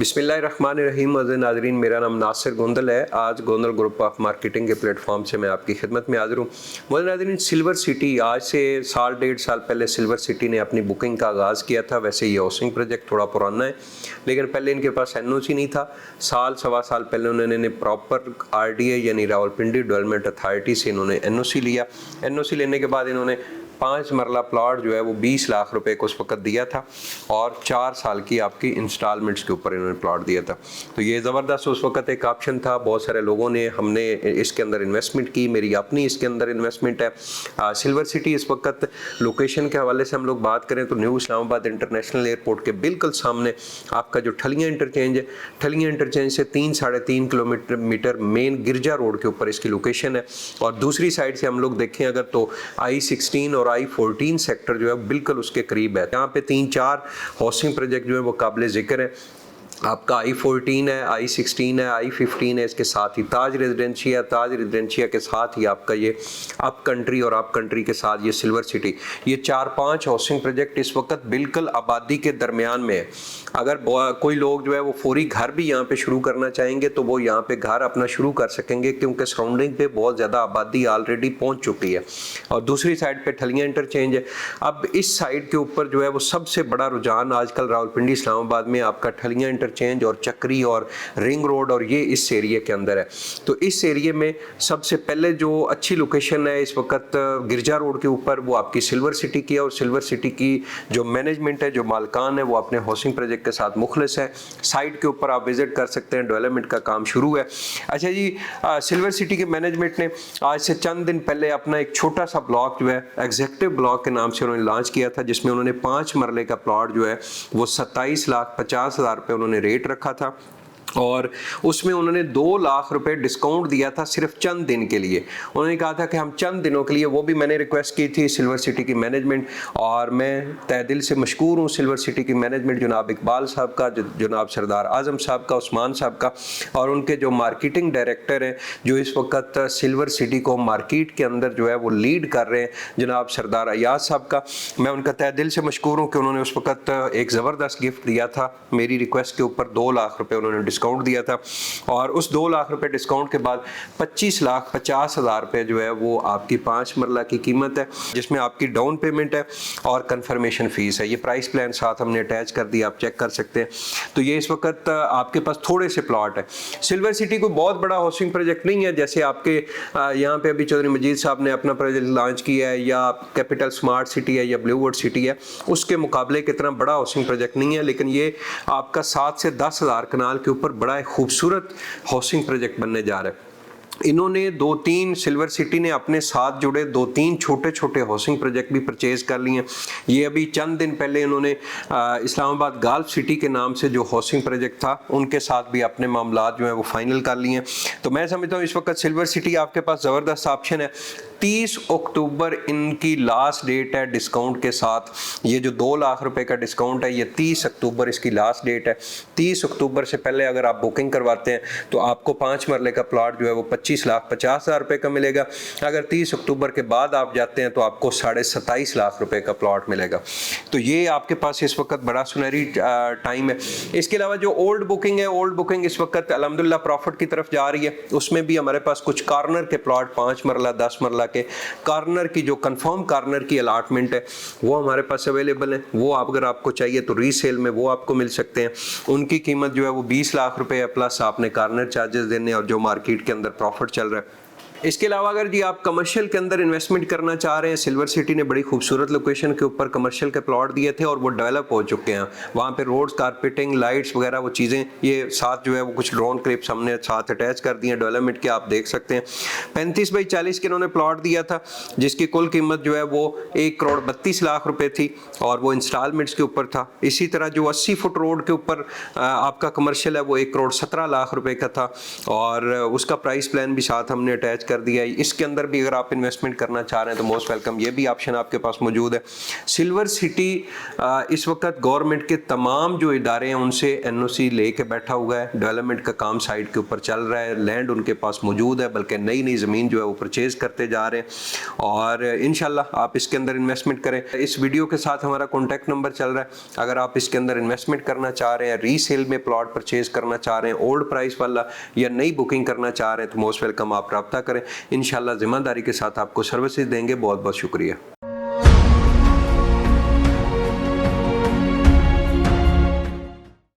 बिस्मिल्लाहिर्रहमानिर्रहीम। नाज़रीन, मेरा नाम नासिर गोंदल है। आज गोंदल ग्रुप ऑफ मार्केटिंग के प्लेटफॉर्म से मैं आपकी खिदमत में हाज़िर हूँ। नाज़रीन, सिल्वर सिटी आज से साल डेढ़ साल पहले सिल्वर सिटी ने अपनी बुकिंग का आगाज़ किया था। वैसे ये हाउसिंग प्रोजेक्ट थोड़ा पुराना है, लेकिन पहले इनके पास एनओसी नहीं था। साल सवा साल पहले उन्होंने प्रॉपर आरडीए यानी रावलपिंडी डेवलपमेंट अथॉरिटी से इन्होंने एनओसी लिया। एनओसी लेने के बाद इन्होंने 5 मरला प्लॉट जो है वो 20 लाख रुपए को उस वक्त दिया था और 4 साल की आपकी इंस्टॉलमेंट्स के ऊपर इन्होंने प्लॉट दिया था। तो ये ज़बरदस्त उस वक्त एक ऑप्शन था। बहुत सारे लोगों ने हमने इसके अंदर इन्वेस्टमेंट की, मेरी अपनी इसके अंदर इन्वेस्टमेंट है। सिल्वर सिटी इस वक्त लोकेशन के हवाले से हम लोग बात करें तो न्यू इस्लामाबाद इंटरनेशनल एयरपोर्ट के बिल्कुल सामने आपका जो ठलियाँ इंटरचेंज है, ठलियाँ इंटरचेंज से 3-3.5 किलोमीटर मेन गिरजा रोड के ऊपर इसकी लोकेशन है। और दूसरी साइड से हम लोग देखें अगर तो I-16 और I-14 सेक्टर जो है बिल्कुल उसके करीब है। यहाँ पे 3-4 हाउसिंग प्रोजेक्ट जो है वो काबिल ज़िक्र है। आपका I-14 है, I-16 है, I-15 है, इसके साथ ही ताज रेजिडेंशिया, ताज रेजिडेंशिया के साथ ही आपका ये अप कंट्री और अप कंट्री के साथ ये सिल्वर सिटी, ये 4-5 हाउसिंग प्रोजेक्ट इस वक्त बिल्कुल आबादी के दरमियान में है। अगर कोई लोग जो है वो फौरी घर भी यहाँ पे शुरू करना चाहेंगे तो वो यहाँ पे घर अपना शुरू कर सकेंगे, क्योंकि सराउंडिंग पे बहुत ज़्यादा आबादी ऑलरेडी पहुँच चुकी है। और दूसरी साइड पे ठलियाँ इंटरचेंज है। अब इस साइड के ऊपर जो है वो सबसे बड़ा रुझान आजकल रावलपिंडी इस्लामाबाद में आपका ठलियाँ इंटरचेंज और चक्री और रिंग रोड और ये इस एरिया के अंदर है। तो इस एरिया में सबसे पहले जो अच्छी लोकेशन है इस वक्त गिरजा रोड के ऊपर, वो आपकी सिल्वर सिटी की है। और सिल्वर सिटी की जो मैनेजमेंट है, जो मालकान है, वो अपने हाउसिंग प्रोजेक्ट के साथ मुखलिस है। साइट के ऊपर आप विजिट कर सकते हैं, डेवलपमेंट का काम शुरू है। अच्छा जी, सिल्वर सिटी के मैनेजमेंट ने आज से चंद दिन पहले अपना एक छोटा सा ब्लॉक जो है एग्जीक्यूटिव ब्लॉक के नाम से उन्होंने लॉन्च किया था, जिसमें उन्होंने 5 मरले का प्लॉट जो है वो 27,50,000 रुपये उन्होंने रेट रखा था। और उसमें उन्होंने 2 लाख रुपए डिस्काउंट दिया था सिर्फ चंद दिन के लिए। उन्होंने कहा था कि हम चंद दिनों के लिए, वो भी मैंने रिक्वेस्ट की थी सिल्वर सिटी की मैनेजमेंट, और मैं तहे दिल से मशकूर हूँ सिल्वर सिटी की मैनेजमेंट, जनाब इकबाल साहब का, जनाब सरदार आजम साहब का, उस्मान साहब का, और उनके जो मार्केटिंग डायरेक्टर हैं जो इस वक्त सिल्वर सिटी को मार्केट के अंदर जो है वो लीड कर रहे हैं, जनाब सरदार अयाज साहब का। मैं उनका तहे दिल से मशकूर हूँ कि उन्होंने उस वक्त एक ज़बरदस्त गिफ्ट दिया था मेरी रिक्वेस्ट के ऊपर। 2 लाख रुपये उन्होंने डिस्काउंट दिया था, और उस 2 लाख रुपए डिस्काउंट के बाद 25,50,000 रुपए जो है वो आपकी 5 मरला की कीमत है, जिसमें आपकी डाउन पेमेंट है और कंफर्मेशन फीस है। ये प्राइस प्लान साथ हमने अटैच कर दिया, आप चेक कर सकते हैं। तो ये इस वक्त आपके पास थोड़े से प्लॉट है। सिल्वर सिटी कोई बहुत बड़ा हाउसिंग प्रोजेक्ट नहीं है, जैसे आपके यहाँ पे अभी चौधरी मजीद साहब ने अपना प्रोजेक्ट लॉन्च किया है, या कैपिटल स्मार्ट सिटी है, या ब्लूवुड सिटी है, उसके मुकाबले कितना बड़ा हाउसिंग प्रोजेक्ट नहीं है। लेकिन ये आपका 7 से 10,000 कनाल के ऊपर बड़ा एक खूबसूरत हाउसिंग प्रोजेक्ट बनने जा रहा है। इन्होंने 2-3 सिल्वर सिटी ने अपने साथ जुड़े 2-3 छोटे छोटे हाउसिंग प्रोजेक्ट भी परचेज कर लिए हैं। ये अभी चंद दिन पहले इन्होंने इस्लामाबाद गल्फ सिटी के नाम से जो हाउसिंग प्रोजेक्ट था उनके साथ भी अपने मामलात जो है वो फाइनल कर लिए हैं। तो मैं समझता हूँ इस वक्त सिल्वर सिटी आपके पास ज़बरदस्त ऑप्शन है। 30 अक्टूबर इनकी लास्ट डेट है डिस्काउंट के साथ। ये जो 2 लाख रुपए का डिस्काउंट है, ये 30 अक्टूबर इसकी लास्ट डेट है। 30 अक्टूबर से पहले अगर आप बुकिंग करवाते हैं तो आपको 5 मरले का प्लॉट जो है वो 25,50,000 रुपये का मिलेगा। अगर 30 अक्टूबर के बाद आप जाते हैं तो आपको 27.5 लाख रुपए का प्लॉट मिलेगा। तो ये आपके पास इस वक्त बड़ा सुनहरी टाइम है। इसके अलावा जो ओल्ड बुकिंग है, ओल्ड बुकिंग इस वक्त अल्हम्दुलिल्लाह प्रॉफिट की तरफ जा रही है। उसमें भी हमारे पास कुछ कॉर्नर के प्लॉट 5 मरला 10 मरला के कॉर्नर की जो कंफर्म कॉर्नर की अलाटमेंट है वो हमारे पास अवेलेबल है। वो अगर आपको चाहिए तो रीसेल में वो आपको मिल सकते हैं। उनकी कीमत जो है वो 20 लाख रुपए है, प्लस आपने कॉर्नर चार्जेस देने और जो मार्केट के अंदर प्रॉफिट चल रहा है। इसके अलावा अगर जी आप कमर्शियल के अंदर इन्वेस्टमेंट करना चाह रहे हैं, सिल्वर सिटी ने बड़ी खूबसूरत लोकेशन के ऊपर कमर्शियल के प्लॉट दिए थे और वो डेवलप हो चुके हैं। वहाँ पे रोड्स, कारपेटिंग, लाइट्स वगैरह वो चीज़ें, ये साथ जो है वो कुछ ड्रोन क्लिप्स हमने साथ अटैच कर दिए डेवलपमेंट के, आप देख सकते हैं। 35 बाई 40 के इन्होंने प्लॉट दिया था, जिसकी कुल कीमत जो है वो 1,32,00,000 रुपये थी और वो इंस्टॉलमेंट्स के ऊपर था। इसी तरह जो 80 फुट रोड के ऊपर आपका कमर्शियल है वो 1,17,00,000 रुपये का था, और उसका प्राइस प्लान भी साथ हमने अटैच कर दिया है। इसके अंदर भी अगर आप इन्वेस्टमेंट करना चाह रहे हैं तो मोस्ट वेलकम, ये भी ऑप्शन आपके पास मौजूद है। सिल्वर सिटी इस वक्त गवर्नमेंट के तमाम जो इदारे हैं उनसे एनओसी लेके बैठा हुआ है, डेवलपमेंट का काम साइट के ऊपर चल रहा है, लैंड उनके पास मौजूद है, बल्कि नई नई ज़मीन जो है वो परचेज़ करते जा रहे हैं और इंशाल्लाह आप इसके अंदर इन्वेस्टमेंट करें। इस वीडियो के साथ हमारा कॉन्टैक्ट नंबर चल रहा है, अगर आप इसके अंदर इन्वेस्टमेंट करना चाह रहे हैं, रीसेल में प्लॉट परचेज करना चाह रहे हैं, ओल्ड प्राइस वाला या नई बुकिंग करना चाह रहे हैं तो मोस्ट वेलकम आप रब्ता करें। इंशाल्लाह ज़िम्मेदारी के साथ आपको सर्विसेज देंगे। बहुत बहुत शुक्रिया।